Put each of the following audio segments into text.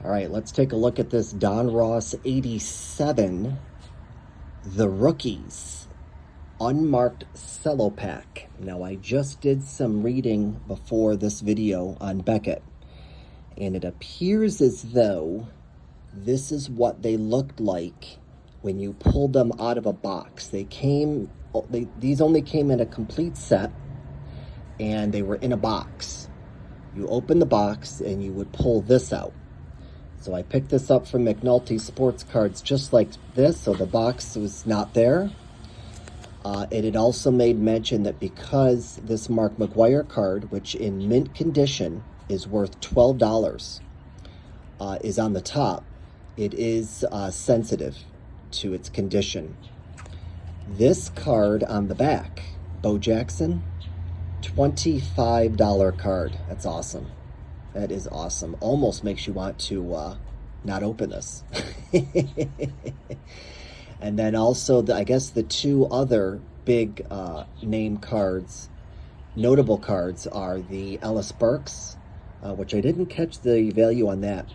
All right, let's take a look at this Donruss 87, the Rookies, unmarked cello pack. Now, I just did some reading before this video on Beckett, and it appears as though this is what they looked like when you pulled them out of a box. These only came in a complete set, and they were in a box. You open the box, and you would pull this out. So I picked this up from McNulty Sports Cards just like this, so the box was not there. It had also made mention that because this Mark McGwire card, which in mint condition is worth $12, is on the top, it is sensitive to its condition. This card on the back, Bo Jackson, $25 card. That's awesome. That is awesome. Almost makes you want to not open this. And then also, I guess the two other big name cards, notable cards, are the Ellis Burks, which I didn't catch the value on that,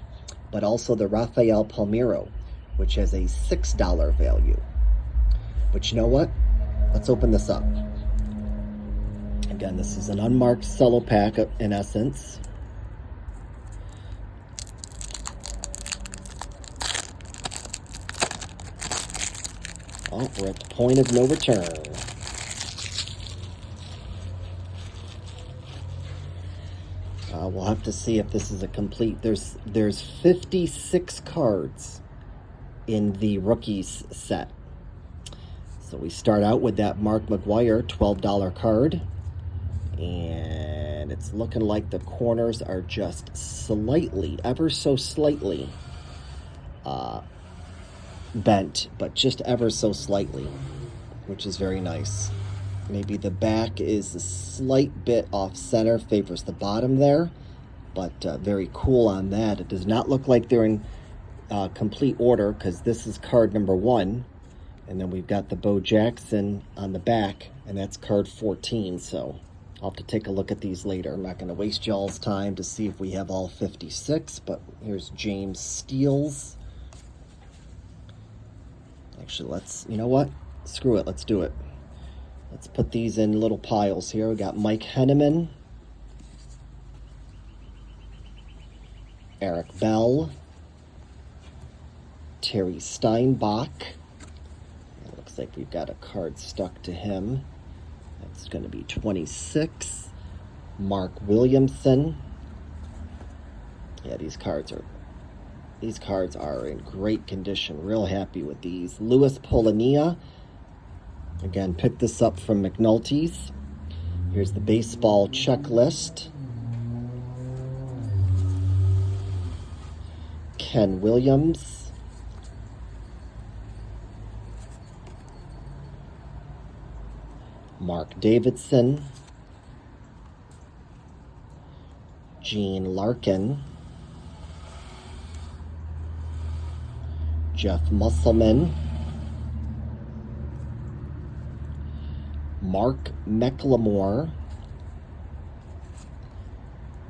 but also the Rafael Palmeiro, which has a $6 value. But you know what? Let's open this up. Again, this is an unmarked cello pack in essence. Oh, we're at the point of no return. We'll have to see if this is a complete. There's 56 cards in the Rookies set. So we start out with that Mark McGwire $12 card. And it's looking like the corners are just slightly, ever so slightly, bent, but just ever so slightly, which is very nice. Maybe the back is a slight bit off center, favors the bottom there, but very cool on that. It does not look like they're in complete order, because this is card number 1, and then we've got the Bo Jackson on the back, and that's card 14, so I'll have to take a look at these later. I'm not going to waste y'all's time to see if we have all 56, but here's James Steele's. Actually, you know what? Screw it, let's do it. Let's put these in little piles here. We got Mike Henneman, Eric Bell, Terry Steinbach. It looks like we've got a card stuck to him. That's going to be 26. Mark Williamson. Yeah, these cards are in great condition. Real happy with these. Louis Polania. Again, picked this up from McNulty's. Here's the baseball checklist. Ken Williams. Mark Davidson. Gene Larkin. Jeff Musselman. Mark McLemore.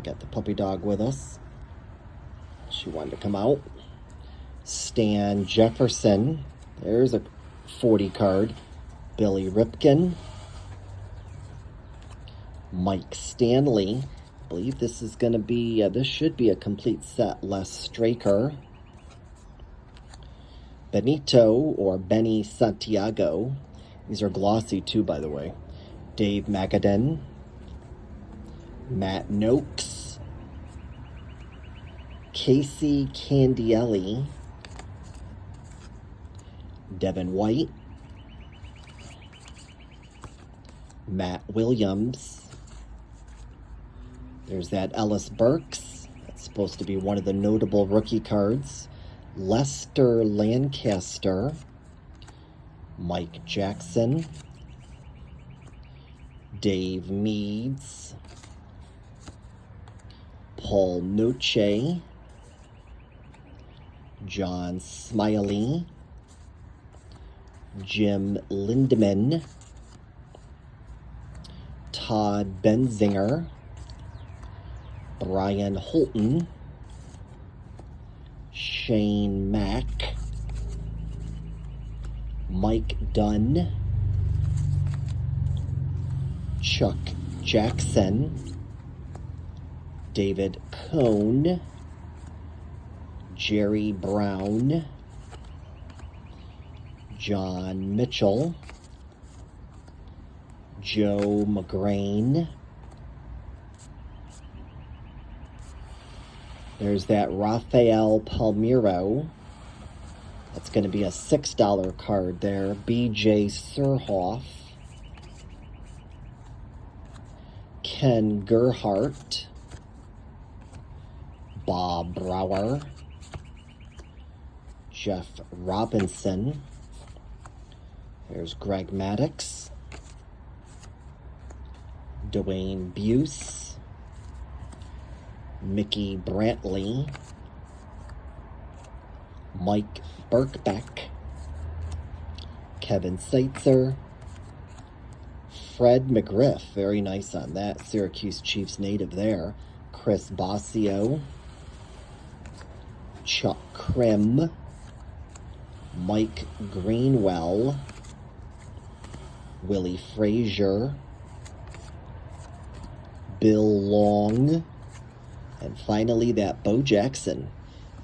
Got the puppy dog with us. She wanted to come out. Stan Jefferson. There's a 40 card. Billy Ripken. Mike Stanley. I believe this is going to be, this should be a complete set. Les Straker. Benito, or Benny Santiago. These are glossy too, by the way. Dave McAden. Matt Noakes. Casey Candielli. Devin White. Matt Williams. There's that Ellis Burks. That's supposed to be one of the notable rookie cards. Lester Lancaster. Mike Jackson. Dave Meads. Paul Noche. John Smiley. Jim Lindemann. Todd Benzinger. Brian Holton. Shane Mack, Mike Dunn, Chuck Jackson, David Cohn, Jerry Brown, John Mitchell, Joe McGrain. There's that Rafael Palmeiro. That's going to be a $6 card there. BJ Surhoff. Ken Gerhardt. Bob Brower. Jeff Robinson. There's Greg Maddox. Dwayne Buse. Mickey Brantley, Mike Birkbeck, Kevin Seitzer, Fred McGriff, very nice on that, Syracuse Chiefs native there, Chris Bossio, Chuck Krim, Mike Greenwell, Willie Frazier, Bill Long, and finally, that Bo Jackson.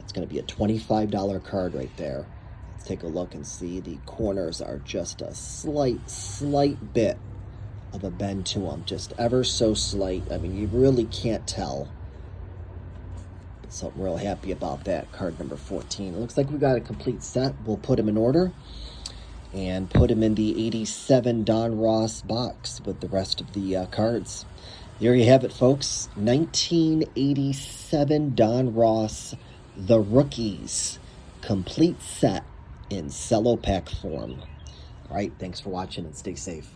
It's going to be a $25 card right there. Let's take a look and see. The corners are just a slight bit of a bend to them. Just ever so slight. I mean, you really can't tell. So I'm real happy about that. Card number 14. It looks like we got a complete set. We'll put them in order and put them in the 87 Donruss box with the rest of the cards. There you have it, folks. 1987 Donruss, The Rookies, complete set in cello pack form. All right, thanks for watching and stay safe.